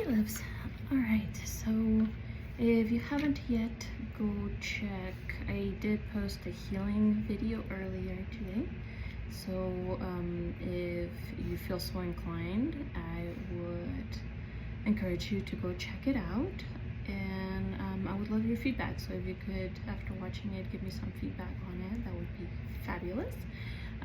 Hey loves. Alright, so if you haven't yet, go check. I did post a healing video earlier today. So if you feel so inclined, I would encourage you to go check it out. And I would love your feedback. So if you could, after watching it, give me some feedback on it, that would be fabulous.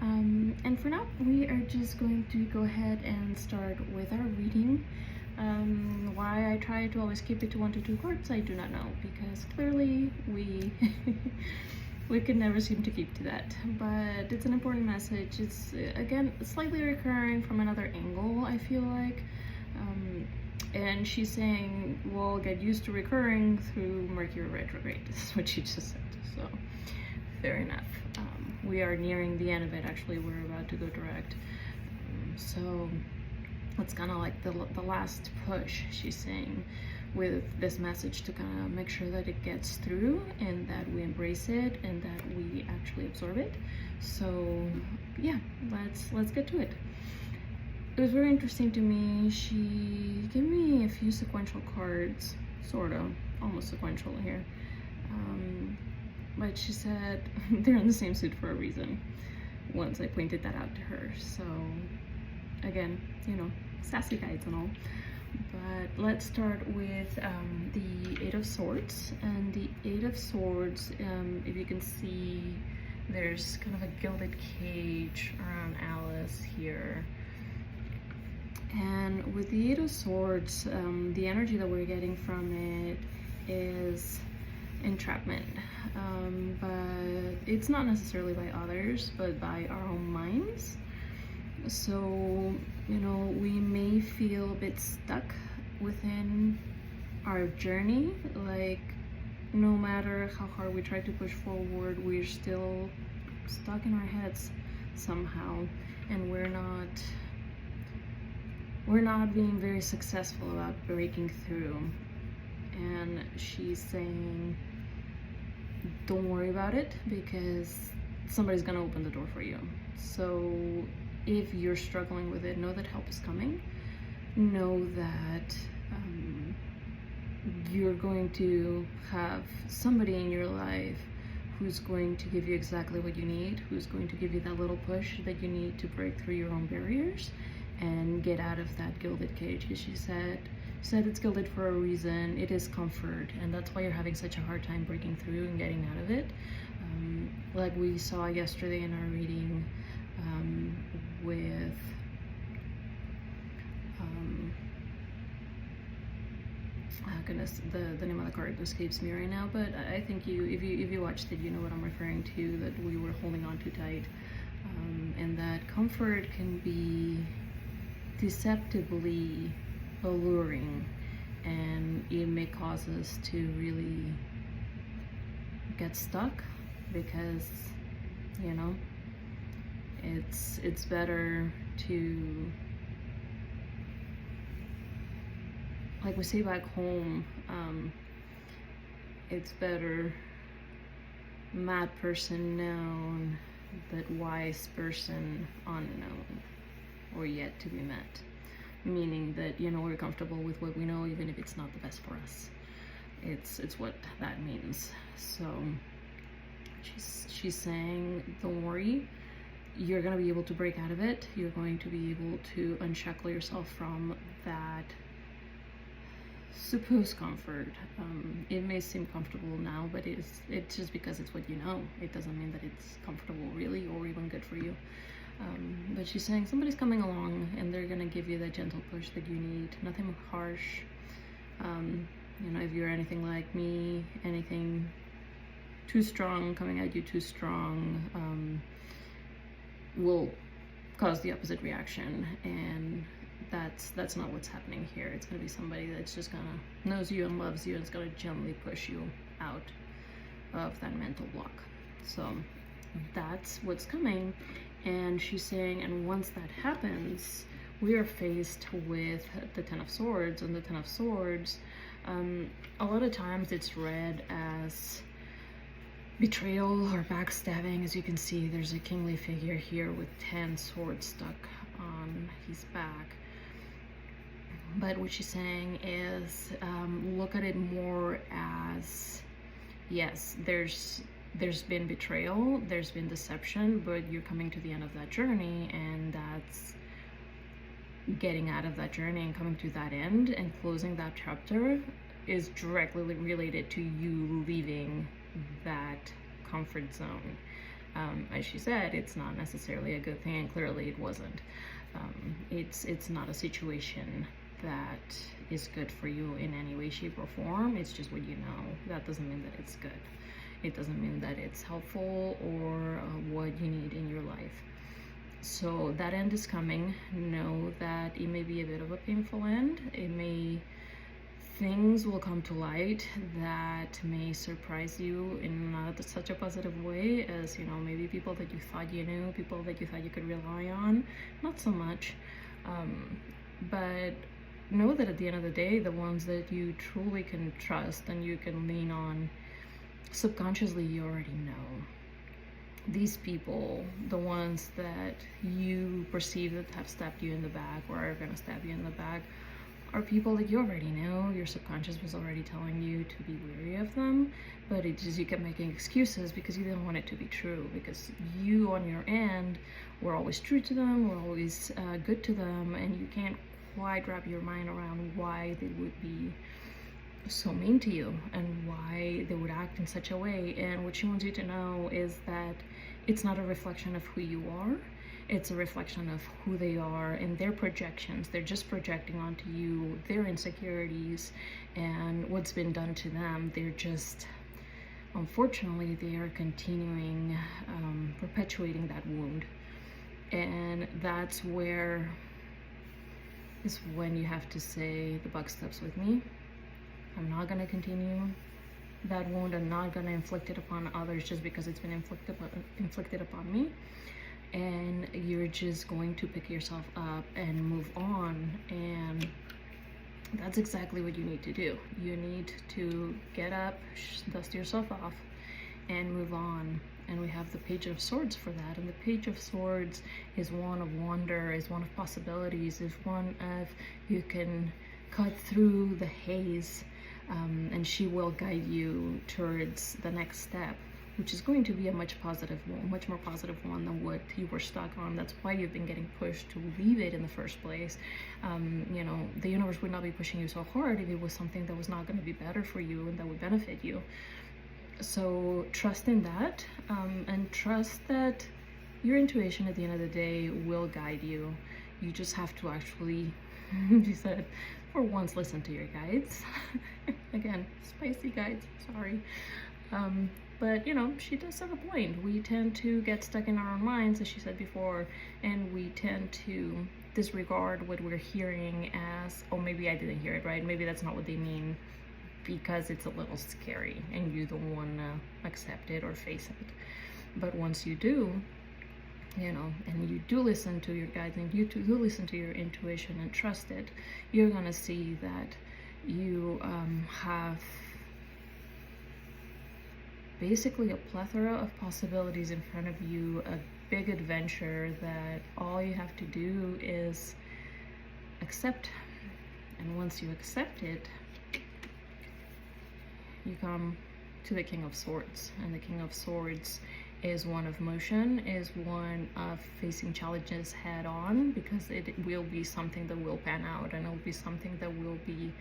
And for now, we are just going to go ahead and start with our reading. Why I try to always keep it to 1 to 2 cards, I do not know, because clearly we we could never seem to keep to that. But it's an important message. It's again slightly recurring from another angle, I feel like. And she's saying, well, get used to recurring through Mercury retrograde. This is what she just said. So fair enough. We are nearing the end of it. Actually, we're about to go direct. So it's kind of like the last push, she's saying, with this message to kind of make sure that it gets through and that we embrace it and that we actually absorb it. So yeah, let's get to it. It was very interesting to me. She gave me a few sequential cards, sort of, almost sequential here. But she said they're in the same suit for a reason, once I pointed that out to her. So again, you know, sassy guides and all. But let's start with the Eight of Swords. And the Eight of Swords, if you can see, there's kind of a gilded cage around Alice here. And with the Eight of Swords, the energy that we're getting from it is entrapment. But it's not necessarily by others, but by our own minds. So, you know, we may feel a bit stuck within our journey. Like, no matter how hard we try to push forward, we're still stuck in our heads somehow, and we're not being very successful about breaking through. And she's saying, don't worry about it, because somebody's gonna open the door for you. So if you're struggling with it, know that help is coming. Know that you're going to have somebody in your life who's going to give you exactly what you need, who's going to give you that little push that you need to break through your own barriers and get out of that gilded cage. Because she said it's gilded for a reason. It is comfort, and that's why you're having such a hard time breaking through and getting out of it. Like we saw yesterday in our reading, with goodness, the name of the card escapes me right now, but I think if you watched it, you know what I'm referring to, that we were holding on too tight, and that comfort can be deceptively alluring, and it may cause us to really get stuck, because, you know, it's better to, like we say back home, it's better mad person known, but wise person unknown, or yet to be met. Meaning that, you know, we're comfortable with what we know, even if it's not the best for us. It's what that means. So she's saying, don't worry, you're going to be able to break out of it. You're going to be able to unshackle yourself from that supposed comfort. It may seem comfortable now, but it's just because it's what you know. It doesn't mean that it's comfortable really, or even good for you. But she's saying somebody's coming along and they're gonna give you that gentle push that you need. Nothing harsh. You know, if you're anything like me, anything too strong, coming at you too strong, will cause the opposite reaction, and that's not what's happening here. It's gonna be somebody that's just gonna knows you and loves you, and it's gonna gently push you out of that mental block. So that's what's coming. And she's saying, and once that happens, we are faced with the Ten of Swords. And the Ten of Swords, a lot of times it's read as betrayal or backstabbing. As you can see, there's a kingly figure here with 10 swords stuck on his back. But what she's saying is, look at it more as, yes, there's been betrayal, there's been deception, but you're coming to the end of that journey, and that's getting out of that journey and coming to that end and closing that chapter is directly related to you leaving that comfort zone. As she said, it's not necessarily a good thing, and clearly it wasn't. It's not a situation that is good for you in any way, shape, or form. It's just what you know. That doesn't mean that it's good. It doesn't mean that it's helpful or what you need in your life. So that end is coming. Know that it may be a bit of a painful end. Things will come to light that may surprise you in not such a positive way as, you know, maybe people that you thought you knew, people that you thought you could rely on, not so much. But know that at the end of the day, the ones that you truly can trust and you can lean on, subconsciously you already know. These people, the ones that you perceive that have stabbed you in the back or are going to stab you in the back, are people that you already know. Your subconscious was already telling you to be wary of them, but it just, you kept making excuses because you didn't want it to be true, because you on your end were always true to them, were always good to them, and you can't quite wrap your mind around why they would be so mean to you and why they would act in such a way. And what she wants you to know is that it's not a reflection of who you are. It's a reflection of who they are and their projections. They're just projecting onto you their insecurities and what's been done to them. They're just, unfortunately, they are continuing, perpetuating that wound. And that's where is when you have to say, the buck stops with me. I'm not going to continue that wound. I'm not going to inflict it upon others just because it's been inflicted upon me. And you're just going to pick yourself up and move on. And that's exactly what you need to do. You need to get up, dust yourself off, and move on. And we have the Page of Swords for that. And the Page of Swords is one of wonder, is one of possibilities, is one of you can cut through the haze, and she will guide you towards the next step, which is going to be a much more positive one than what you were stuck on. That's why you've been getting pushed to leave it in the first place. You know, the universe would not be pushing you so hard if it was something that was not going to be better for you and that would benefit you. So trust in that, and trust that your intuition at the end of the day will guide you. You just have to actually, she said, for once, listen to your guides. Again, spicy guides, sorry. But, you know, she does have a point. We tend to get stuck in our own minds, as she said before, and we tend to disregard what we're hearing as, oh, maybe I didn't hear it right. Maybe that's not what they mean, because it's a little scary and you don't want to accept it or face it. But once you do, you know, and you do listen to your guides and you do listen to your intuition and trust it, you're going to see that you have basically a plethora of possibilities in front of you, a big adventure that all you have to do is accept. And once you accept it, you come to the King of Swords. And the King of Swords is one of motion, is one of facing challenges head on, because it will be something that will pan out, and it will be something that will be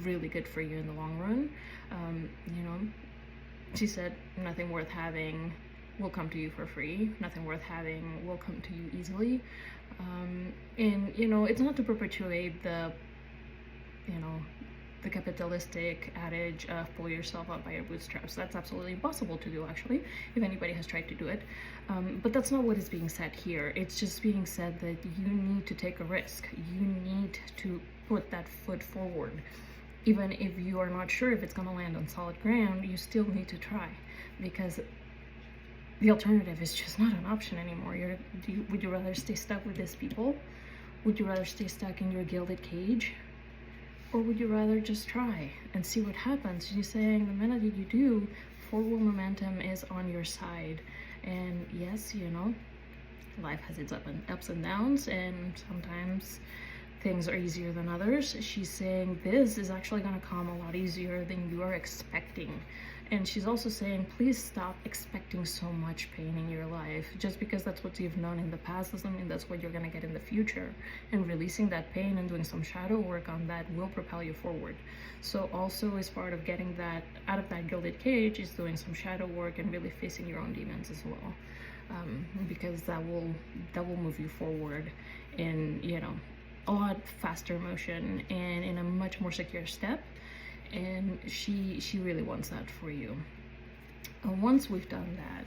really good for you in the long run. You know, she said nothing worth having will come to you for free. Nothing worth having will come to you easily. And, you know, it's not to perpetuate the, you know, the capitalistic adage of pull yourself up by your bootstraps. That's absolutely impossible to do, actually, if anybody has tried to do it. But that's not what is being said here. It's just being said that you need to take a risk. You need to put that foot forward. Even if you are not sure if it's going to land on solid ground, you still need to try, because the alternative is just not an option anymore. Would you rather stay stuck with these people? Would you rather stay stuck in your gilded cage? Or would you rather just try and see what happens? She's saying the minute that you do, forward momentum is on your side. And yes, you know, life has its ups and downs, and sometimes things are easier than others. She's saying this is actually going to come a lot easier than you are expecting. And she's also saying, please stop expecting so much pain in your life. Just because that's what you've known in the past doesn't mean that's what you're going to get in the future. And releasing that pain and doing some shadow work on that will propel you forward. So also as part of getting that out of that gilded cage is doing some shadow work and really facing your own demons as well. Because that will move you forward in, you know, a lot faster motion and in a much more secure step. And she really wants that for you. Once we've done that,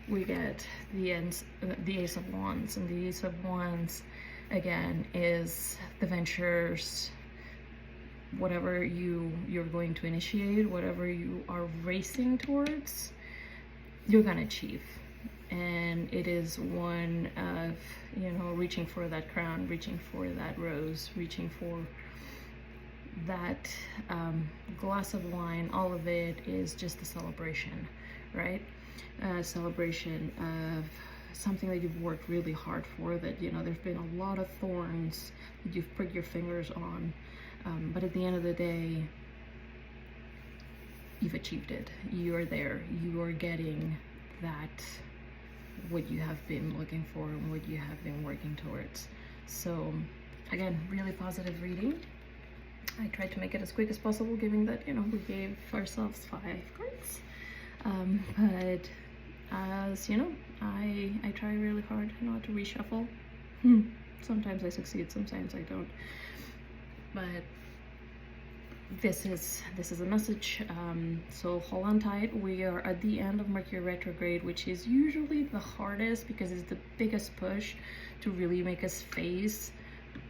we get the Ace of Wands, and the Ace of Wands again is the ventures, whatever you're going to initiate, whatever you are racing towards, you're gonna achieve. And it is one of, you know, reaching for that crown, reaching for that rose, reaching for that glass of wine. All of it is just a celebration, right? A celebration of something that you've worked really hard for, that, you know, there's been a lot of thorns that you've put your fingers on, but at the end of the day, you've achieved it. You are there. You are getting that, what you have been looking for and what you have been working towards. So again, really positive reading. I tried to make it as quick as possible, given that, you know, we gave ourselves 5 cards. But as you know, I try really hard not to reshuffle. Sometimes I succeed, sometimes I don't. But this is a message. So hold on tight. We are at the end of Mercury retrograde, which is usually the hardest because it's the biggest push to really make us face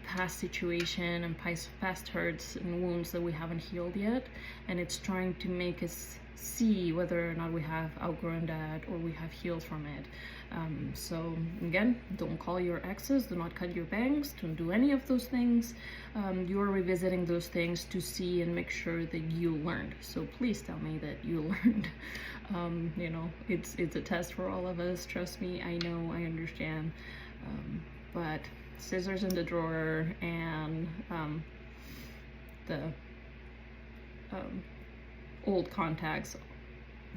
past situation and past hurts and wounds that we haven't healed yet, and it's trying to make us see whether or not we have outgrown that or we have healed from it. So again, don't call your exes, do not cut your bangs, don't do any of those things. You're revisiting those things to see and make sure that you learned. So please tell me that you learned. You know, it's a test for all of us, trust me. I know, I understand, but scissors in the drawer and the old contacts,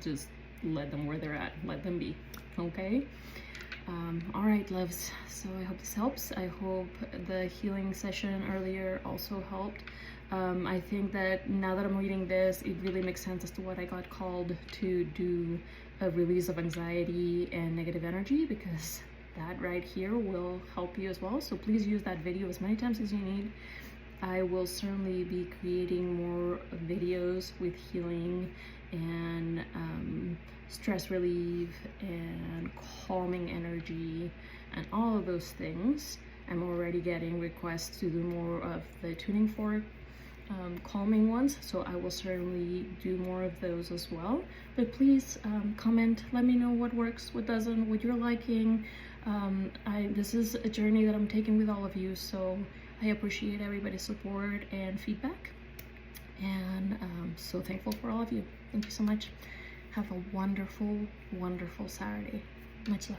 just let them where they're at, let them be, okay? All right, loves, so I hope this helps. I hope the healing session earlier also helped. I think that now that I'm reading this, it really makes sense as to what I got called to do, a release of anxiety and negative energy, because that right here will help you as well. So please use that video as many times as you need. I will certainly be creating more videos with healing and stress relief and calming energy and all of those things. I'm already getting requests to do more of the tuning fork calming ones, so I will certainly do more of those as well. But please comment, let me know what works, what doesn't, what you're liking. This is a journey that I'm taking with all of you, so I appreciate everybody's support and feedback, and so thankful for all of you. Thank you so much. Have a wonderful, wonderful Saturday. Much love.